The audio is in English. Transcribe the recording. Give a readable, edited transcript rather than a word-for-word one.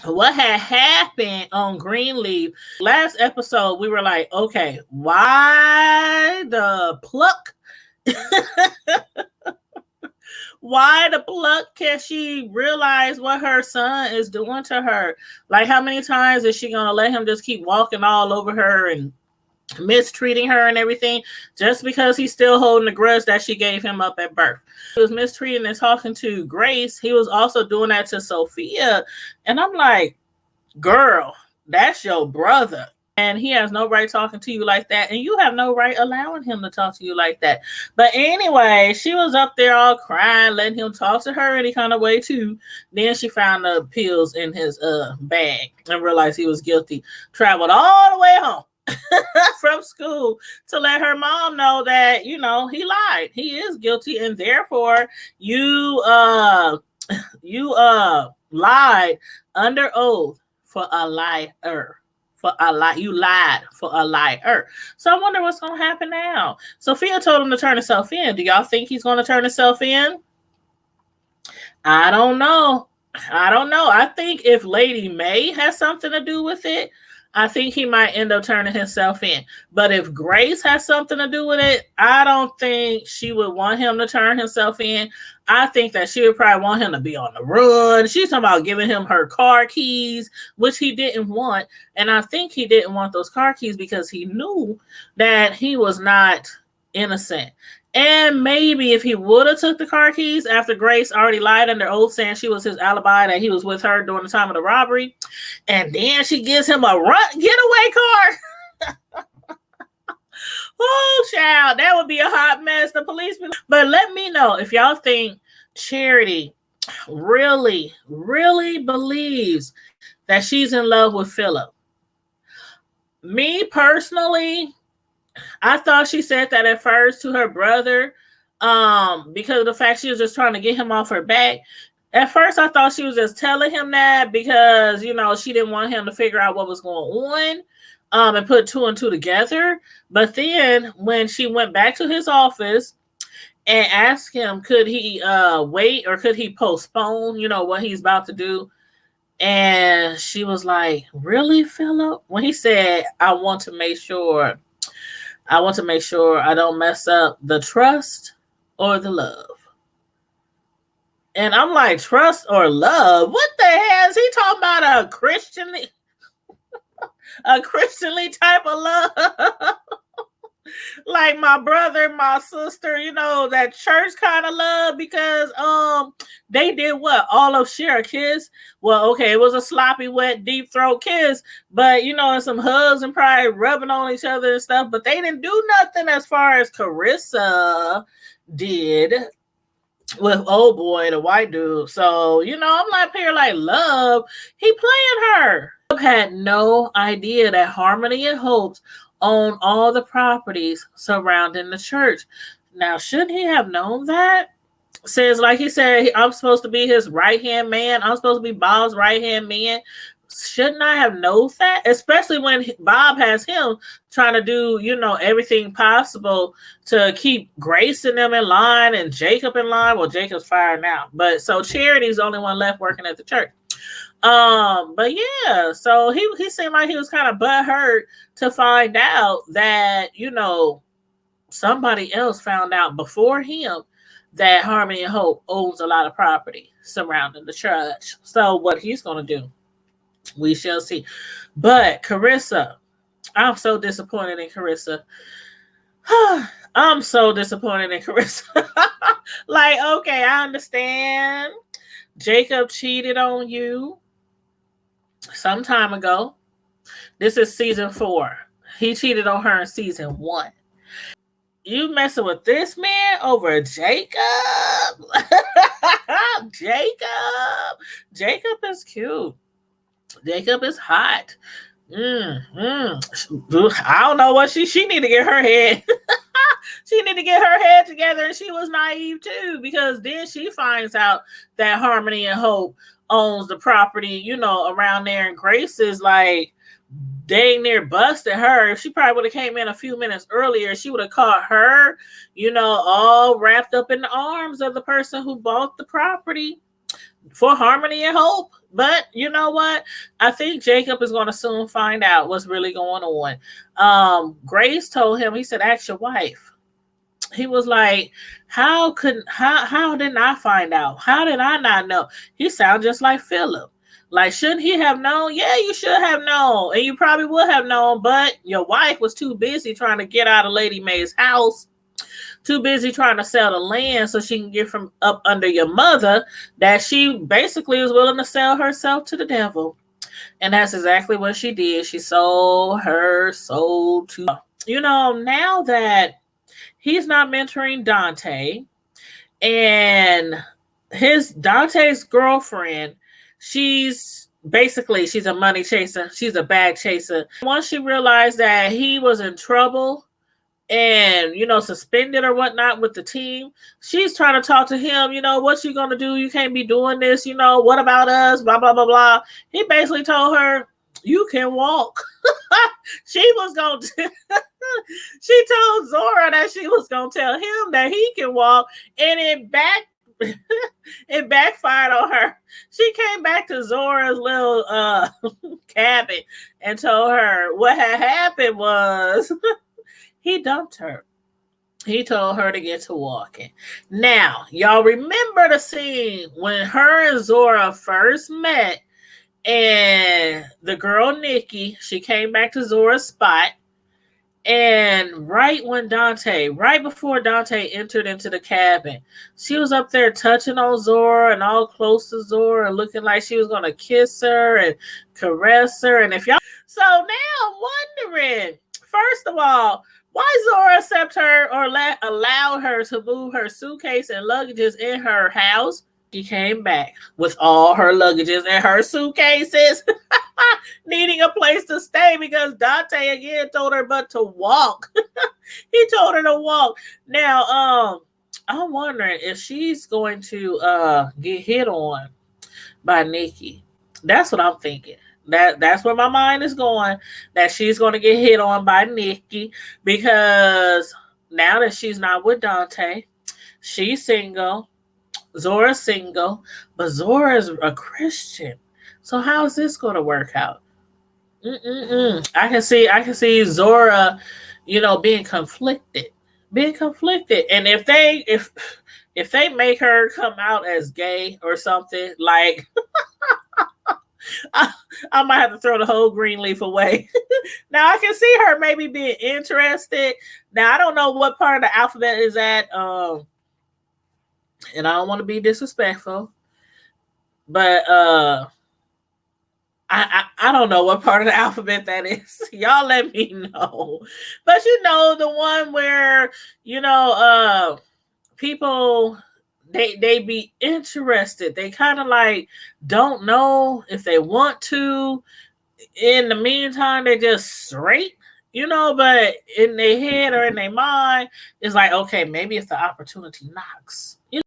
what had happened on Greenleaf last episode, we were like, okay, why the pluck? Why the pluck can she realize what her son is doing to her? Like, how many times is she gonna let him just keep walking all over her and mistreating her and everything just because he's still holding the grudge that she gave him up at birth? He was mistreating and talking to Grace. He was also doing that to Sophia. And I'm like, girl, that's your brother. And he has no right talking to you like that. And you have no right allowing him to talk to you like that. But anyway, she was up there all crying, letting him talk to her any kind of way too. Then she found the pills in his bag and realized he was guilty. Traveled all the way home from school to let her mom know that, he lied. He is guilty, and therefore you lied under oath for a liar. For a lie, you lied for a liar. So I wonder what's gonna happen now. Sophia told him to turn himself in. Do y'all think he's gonna turn himself in? I don't know. I think if Lady May has something to do with it, I think he might end up turning himself in. But if Grace has something to do with it, I don't think she would want him to turn himself in. I think that she would probably want him to be on the run. She's talking about giving him her car keys, which he didn't want. And I think he didn't want those car keys because he knew that he was not innocent. And maybe if he would have took the car keys after Grace already lied under oath saying she was his alibi, that he was with her during the time of the robbery, and then she gives him a getaway car. Oh, child, that would be a hot mess. The police. But let me know if y'all think Charity really, really believes that she's in love with Philip. Me personally, I thought she said that at first to her brother, because of the fact she was just trying to get him off her back. At first, I thought she was just telling him that because, she didn't want him to figure out what was going on, and put two and two together. But then when she went back to his office and asked him, could he wait or could he postpone, what he's about to do? And she was like, really, Philip? When he said, I want to make sure I don't mess up the trust or the love. And I'm like, trust or love? What the hell is he talking about? A Christianly type of love? Like my brother, my sister, that church kind of love, because they did what? All of share a kiss. Well, okay, it was a sloppy, wet, deep throat kiss, but and some hugs and probably rubbing on each other and stuff, but they didn't do nothing as far as Carissa did with old boy, the white dude. So, I'm like here like, love, he playing her. Had no idea that Harmony and Hope own all the properties surrounding the church. Now, shouldn't he have known that? Says, like he said, I'm supposed to be his right-hand man. I'm supposed to be Bob's right-hand man. Shouldn't I have known that? Especially when Bob has him trying to do, everything possible to keep Grace and them in line and Jacob in line. Well, Jacob's fired now. But so Charity's the only one left working at the church. But yeah, so he seemed like he was kind of butthurt to find out that, somebody else found out before him that Harmony and Hope owns a lot of property surrounding the church. So what he's going to do, we shall see. But Carissa, I'm so disappointed in Carissa. I'm so disappointed in Carissa. Like, okay, I understand Jacob cheated on you some time ago. This is season 4. He cheated on her in season 1. You messing with this man over Jacob? Jacob is cute. Jacob is hot. I don't know what she need to get her head. She need to get her head together, and she was naive too, because then she finds out that Harmony and Hope owns the property, around there, and Grace is like dang near busted her. If she probably would have came in a few minutes earlier, she would have caught her, all wrapped up in the arms of the person who bought the property. for harmony and hope. But you know what? I think Jacob is going to soon find out what's really going on. Grace told him, he said, ask your wife. He was like, how didn't I find out? How did I not know? He sounds just like Philip. Like, shouldn't he have known? Yeah, you should have known. And you probably would have known, but your wife was too busy trying to get out of Lady May's house, too busy trying to sell the land so she can get from up under your mother, that she basically was willing to sell herself to the devil. And that's exactly what she did. She sold her soul to, now that he's not mentoring Dante, and Dante's girlfriend, she's a money chaser. She's a bag chaser. Once she realized that he was in trouble and, suspended or whatnot with the team, she's trying to talk to him, what you gonna do? You can't be doing this, what about us? Blah, blah, blah, blah. He basically told her, you can walk. She told Zora that she was gonna tell him that he can walk, and it backfired on her. She came back to Zora's little cabin and told her what had happened was he dumped her. He told her to get to walking. Now, y'all remember the scene when her and Zora first met, and the girl Nikki, she came back to Zora's spot, and right before Dante entered into the cabin, she was up there touching on Zora and all close to Zora, looking like she was going to kiss her and caress her. And so now I'm wondering, first of all, why Zora accept her or allow her to move her suitcase and luggages in her house? She came back with all her luggages and her suitcases, needing a place to stay because Dante again told her but to walk. He told her to walk. Now, I'm wondering if she's going to get hit on by Nikki. That's what I'm thinking. That's where my mind is going, that she's going to get hit on by Nikki, because now that she's not with Dante, she's single. Zora's single, but Zora is a Christian. So how is this going to work out? I can see Zora, being conflicted. And if they make her come out as gay or something, like I might have to throw the whole Greenleaf away. Now I can see her maybe being interested. Now I don't know what part of the alphabet is at. And I don't want to be disrespectful, but I don't know what part of the alphabet that is. Y'all let me know. But the one where people they be interested. They kind of like don't know if they want to. In the meantime, they just straight. But in their head or in their mind, it's like, okay, maybe if the opportunity knocks.